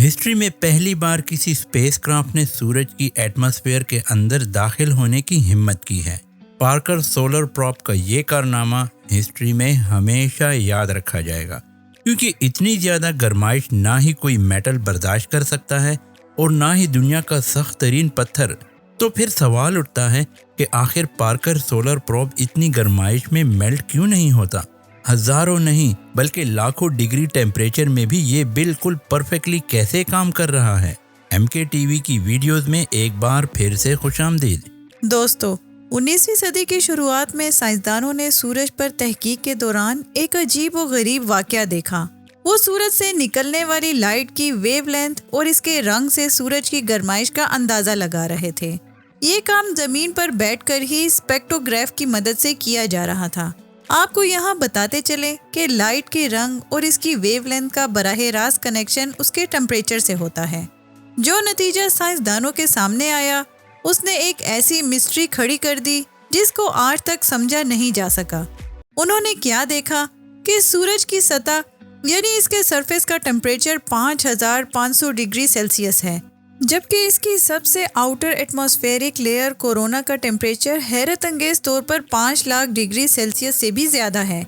History में पहली बार किसी स्पेसक्राफ्ट ने सूरज की एटमॉस्फेयर के अंदर दाखिल होने की हिम्मत की है। पार्कर सोलर प्रॉब का ये कारनामा हिस्ट्री में हमेशा याद रखा जाएगा, क्योंकि इतनी ज़्यादा गर्माइश ना ही कोई मेटल बर्दाश्त कर सकता है और ना ही दुनिया का सख्त तरीन पत्थर। तो फिर सवाल उठता है कि आखिर पार्कर सोलर प्रॉब इतनी गर्माइश में मेल्ट क्यों नहीं होता। हज़ारों नहीं बल्कि लाखों डिग्री टेम्परेचर में भी ये बिल्कुल परफेक्टली कैसे काम कर रहा है। MK TV की वीडियोस में एक बार फिर से खुशामदीद। दोस्तों, 19वीं सदी की शुरुआत में साइंसदानों ने सूरज पर तहकीक के दौरान एक अजीब व गरीब वाकया देखा। वो सूरज से निकलने वाली लाइट की वेवलेंथ और इसके रंग से सूरज की गर्माइश का अंदाज़ा लगा रहे थे। ये काम ज़मीन पर बैठकर ही स्पेक्ट्रोग्राफ की मदद से किया जा रहा था। आपको यहाँ बताते चले कि लाइट के रंग और इसकी वेवलेंथ का बराह रास्त कनेक्शन उसके टेम्परेचर से होता है। जो नतीजा साइंसदानों के सामने आया उसने एक ऐसी मिस्ट्री खड़ी कर दी जिसको आज तक समझा नहीं जा सका। उन्होंने क्या देखा कि सूरज की सतह यानी इसके सरफेस का टेम्परेचर 5500 डिग्री सेल्सियस है, जबकि इसकी सबसे आउटर एटमॉस्फेरिक लेयर कोरोना का टेम्परेचर हैरत अंगेज तौर पर 5 लाख डिग्री सेल्सियस से भी ज़्यादा है,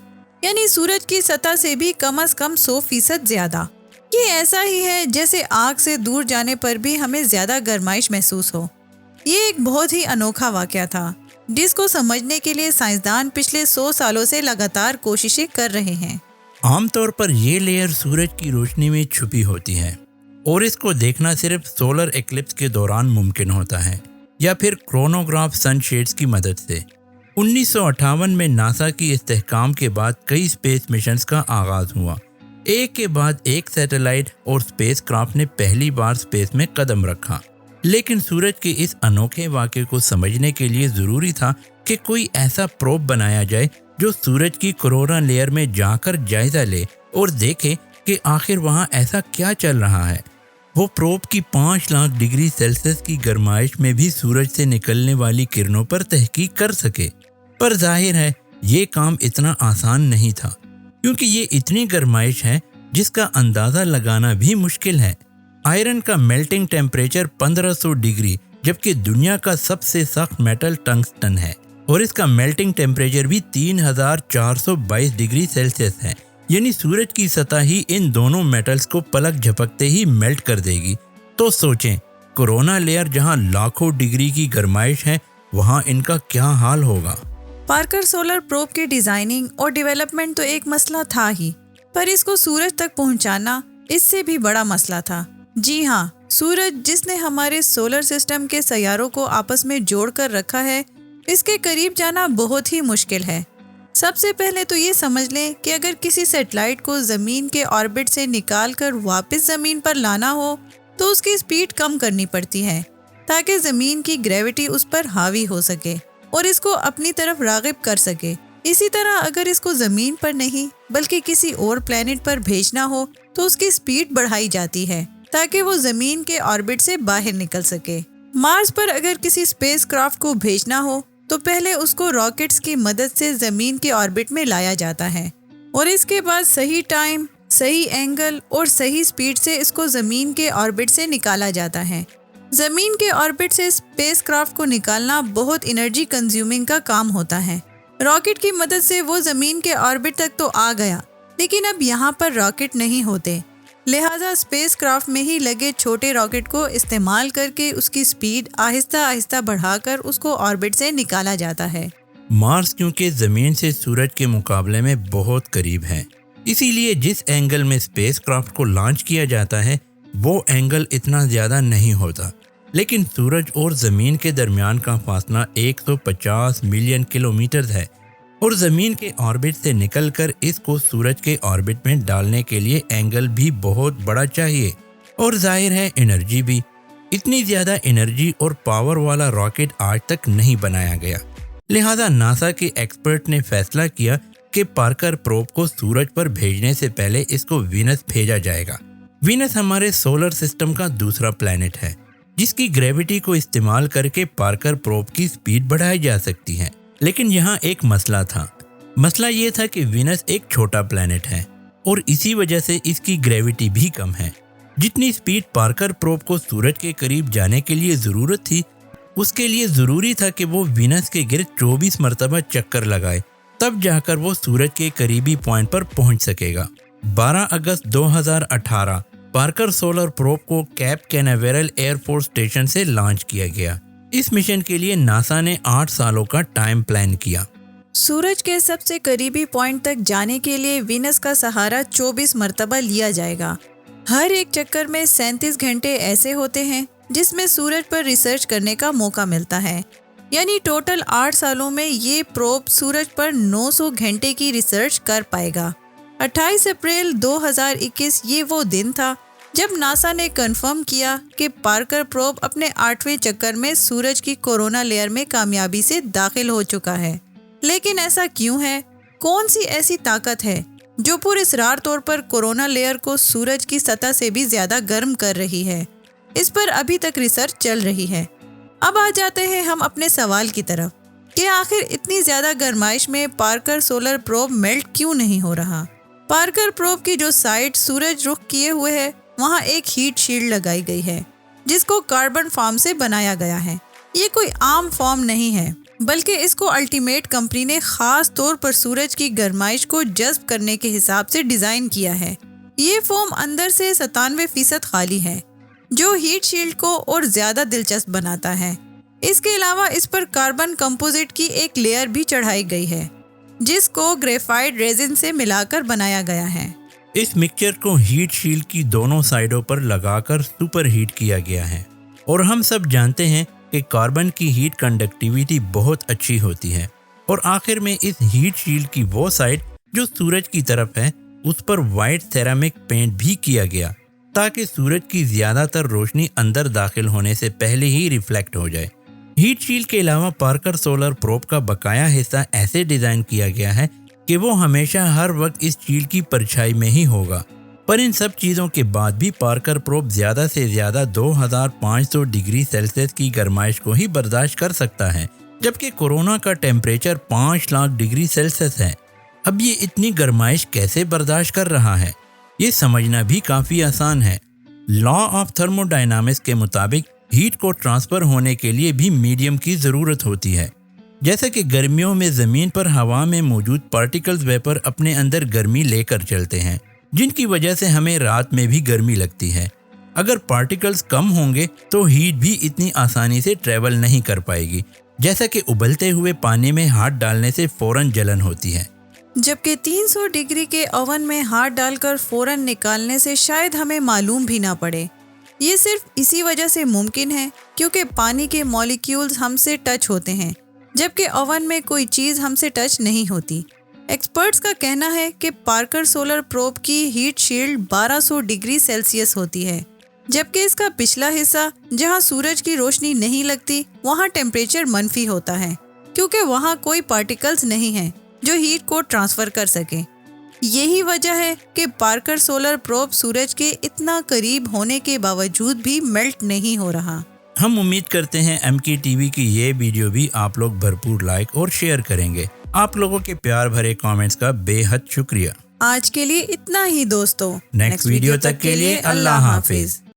यानी सूरज की सतह से भी कम से कम 100% ज़्यादा। ये ऐसा ही है जैसे आग से दूर जाने पर भी हमें ज़्यादा गर्माइश महसूस हो। ये एक बहुत ही अनोखा वाक़या था जिसको समझने के लिए साइंसदान पिछले 100 सालों से लगातार कोशिशें कर रहे हैं। आमतौर पर ये लेयर सूरज की रोशनी में छुपी होती है और इसको देखना सिर्फ सोलर एक्लिप्स के दौरान मुमकिन होता है या फिर क्रोनोग्राफ सनशेड्स की मदद से। 1958 में नासा की इस्तेहकाम के बाद कई स्पेस मिशंस का आगाज हुआ। एक के बाद एक सैटेलाइट और स्पेस क्राफ्ट ने पहली बार स्पेस में कदम रखा, लेकिन सूरज के इस अनोखे वाक़े को समझने के लिए ज़रूरी था कि कोई ऐसा प्रोब बनाया जाए जो सूरज की कोरोना लेयर में जाकर जायज़ा ले और देखे कि आखिर वहाँ ऐसा क्या चल रहा है। वो प्रोब की 5 लाख डिग्री सेल्सियस की गर्माइश में भी सूरज से निकलने वाली किरणों पर तहकीक कर सके। पर जाहिर है ये काम इतना आसान नहीं था, क्योंकि ये इतनी गर्माइश है जिसका अंदाज़ा लगाना भी मुश्किल है। आयरन का मेल्टिंग टेम्परेचर 1500 डिग्री, जबकि दुनिया का सबसे सख्त मेटल टंगस्टन है और इसका मेल्टिंग टेम्परेचर भी 3422 डिग्री सेल्सियस है, यानी सूरज की सतह ही इन दोनों मेटल्स को पलक झपकते ही मेल्ट कर देगी। तो सोचें, कोरोना लेयर जहां लाखों डिग्री की गर्माइश है, वहां इनका क्या हाल होगा। पार्कर सोलर प्रोब की डिजाइनिंग और डेवलपमेंट तो एक मसला था ही, पर इसको सूरज तक पहुंचाना इससे भी बड़ा मसला था। जी हाँ, सूरज जिसने हमारे सोलर सिस्टम के सैयारों को आपस में जोड़ कर रखा है, इसके करीब जाना बहुत ही मुश्किल है। सबसे पहले तो ये समझ लें कि अगर किसी सैटेलाइट को ज़मीन के ऑर्बिट से निकाल कर वापस ज़मीन पर लाना हो तो उसकी स्पीड कम करनी पड़ती है ताकि ज़मीन की ग्रेविटी उस पर हावी हो सके और इसको अपनी तरफ राग़िब कर सके। इसी तरह अगर इसको ज़मीन पर नहीं बल्कि किसी और प्लैनेट पर भेजना हो तो उसकी स्पीड बढ़ाई जाती है ताकि वो ज़मीन के ऑर्बिट से बाहर निकल सके। मार्स पर अगर किसी स्पेस क्राफ्ट को भेजना हो तो पहले उसको रॉकेट्स की मदद से ज़मीन के ऑर्बिट में लाया जाता है और इसके बाद सही टाइम, सही एंगल और सही स्पीड से इसको ज़मीन के ऑर्बिट से निकाला जाता है। ज़मीन के ऑर्बिट से स्पेस क्राफ्ट को निकालना बहुत एनर्जी कंज्यूमिंग का काम होता है। रॉकेट की मदद से वो ज़मीन के ऑर्बिट तक तो आ गया, लेकिन अब यहाँ पर रॉकेट नहीं होते, लिहाजा स्पेस क्राफ्ट में ही लगे छोटे रॉकेट को इस्तेमाल करके उसकी स्पीड आहिस्ता आहिस्ता बढ़ाकर उसको ऑर्बिट से निकाला जाता है। मार्स क्योंकि ज़मीन से सूरज के मुकाबले में बहुत करीब है, इसीलिए जिस एंगल में स्पेस क्राफ्ट को लॉन्च किया जाता है वो एंगल इतना ज़्यादा नहीं होता, लेकिन सूरज और ज़मीन के दरमियान का फासला 150 मिलियन किलोमीटर है और ज़मीन के ऑर्बिट से निकलकर इसको सूरज के ऑर्बिट में डालने के लिए एंगल भी बहुत बड़ा चाहिए और जाहिर है एनर्जी भी। इतनी ज़्यादा एनर्जी और पावर वाला रॉकेट आज तक नहीं बनाया गया, लिहाजा नासा के एक्सपर्ट ने फैसला किया कि पार्कर प्रोब को सूरज पर भेजने से पहले इसको वीनस भेजा जाएगा। वीनस हमारे सोलर सिस्टम का दूसरा प्लैनेट है जिसकी ग्रेविटी को इस्तेमाल करके पार्कर प्रोब की स्पीड बढ़ाई जा सकती है। लेकिन यहाँ एक मसला था। मसला ये था कि वीनस एक छोटा प्लैनेट है और इसी वजह से इसकी ग्रेविटी भी कम है। जितनी स्पीड पार्कर प्रोब को सूरज के करीब जाने के लिए ज़रूरत थी, उसके लिए ज़रूरी था कि वो वीनस के गिर्द 24 मरतबा चक्कर लगाए, तब जाकर वो सूरज के करीबी पॉइंट पर पहुंच सकेगा। 12 अगस्त 2018 पार्कर सोलर प्रोब को कैप कैनावेरल एयरफोर्स स्टेशन से लॉन्च किया गया। इस मिशन के लिए नासा ने 8 सालों का टाइम प्लान किया। सूरज के सबसे करीबी पॉइंट तक जाने के लिए वीनस का सहारा 24 मरतबा लिया जाएगा। हर एक चक्कर में 37 घंटे ऐसे होते हैं जिसमें सूरज पर रिसर्च करने का मौका मिलता है। यानी टोटल 8 सालों में ये प्रोब सूरज पर 900 घंटे की रिसर्च कर पाएगा। 28 अप्रैल 2021 ये वो दिन था जब नासा ने कंफर्म किया कि पार्कर प्रोब अपने 8वें चक्कर में सूरज की कोरोना लेयर में कामयाबी से दाखिल हो चुका है। लेकिन ऐसा क्यों है? कौन सी ऐसी ताकत है जो पुरअसरार तौर पर कोरोना लेयर को सूरज की सतह से भी ज्यादा गर्म कर रही है? इस पर अभी तक रिसर्च चल रही है। अब आ जाते हैं हम अपने सवाल की तरफ कि आखिर इतनी ज्यादा गर्माइश में पार्कर सोलर प्रोब मेल्ट क्यों नहीं हो रहा। पार्कर प्रोब की जो साइड सूरज रुख किए हुए है, वहाँ एक हीट शील्ड लगाई गई है जिसको कार्बन फॉर्म से बनाया गया है। ये कोई आम फॉर्म नहीं है, बल्कि इसको अल्टीमेट कंपनी ने खास तौर पर सूरज की गर्माइश को जज्ब करने के हिसाब से डिजाइन किया है। ये फोम अंदर से 97% खाली है, जो हीट शील्ड को और ज्यादा दिलचस्प बनाता है। इसके अलावा इस पर कार्बन कंपोजिट की एक लेयर भी चढ़ाई गई है जिसको ग्रेफाइट रेजिन से मिलाकर बनाया गया है। इस मिक्सचर को हीट शील्ड की दोनों साइडों पर लगाकर सुपर हीट किया गया है और हम सब जानते हैं कि कार्बन की हीट कंडक्टिविटी बहुत अच्छी होती है। और आखिर में इस हीट शील्ड की वो साइड जो सूरज की तरफ है, उस पर वाइट सेरामिक पेंट भी किया गया ताकि सूरज की ज़्यादातर रोशनी अंदर दाखिल होने से पहले ही रिफ्लेक्ट हो जाए। हीट शील्ड के अलावा पार्कर सोलर प्रोब का बकाया हिस्सा ऐसे डिज़ाइन किया गया है कि वो हमेशा हर वक्त इस शील्ड की परछाई में ही होगा। पर इन सब चीज़ों के बाद भी पार्कर प्रोब ज़्यादा से ज़्यादा 2500 डिग्री सेल्सियस की गर्माइश को ही बर्दाश्त कर सकता है, जबकि कोरोना का टेम्परेचर 5 लाख डिग्री सेल्सियस है। अब ये इतनी गर्माइश कैसे बर्दाश्त कर रहा है, ये समझना भी काफ़ी आसान है। लॉ ऑफ थर्मोडायनामिक्स के मुताबिक हीट को ट्रांसफ़र होने के लिए भी मीडियम की ज़रूरत होती है। जैसे कि गर्मियों में ज़मीन पर हवा में मौजूद पार्टिकल्स वेपर अपने अंदर गर्मी लेकर चलते हैं, जिनकी वजह से हमें रात में भी गर्मी लगती है। अगर पार्टिकल्स कम होंगे तो हीट भी इतनी आसानी से ट्रेवल नहीं कर पाएगी, जैसा कि उबलते हुए पानी में हाथ डालने से फ़ौरन जलन होती है। जबकि 300 डिग्री के ओवन में हाथ डालकर फ़ौरन निकालने से शायद हमें मालूम भी ना पड़े। ये सिर्फ इसी वजह से मुमकिन है क्योंकि पानी के मॉलिक्यूल्स हमसे टच होते हैं, जबकि ओवन में कोई चीज़ हमसे टच नहीं होती। एक्सपर्ट्स का कहना है कि पार्कर सोलर प्रोब की हीट शील्ड 1200 डिग्री सेल्सियस होती है, जबकि इसका पिछला हिस्सा जहां सूरज की रोशनी नहीं लगती वहां टेम्परेचर मनफी होता है, क्योंकि वहां कोई पार्टिकल्स नहीं हैं जो हीट को ट्रांसफ़र कर सके। यही वजह है कि पार्कर सोलर प्रोब सूरज के इतना करीब होने के बावजूद भी मेल्ट नहीं हो रहा। हम उम्मीद करते हैं MKTV की ये वीडियो भी आप लोग भरपूर लाइक और शेयर करेंगे। आप लोगों के प्यार भरे कमेंट्स का बेहद शुक्रिया। आज के लिए इतना ही दोस्तों। नेक्स्ट वीडियो तक के लिए अल्लाह हाफिज।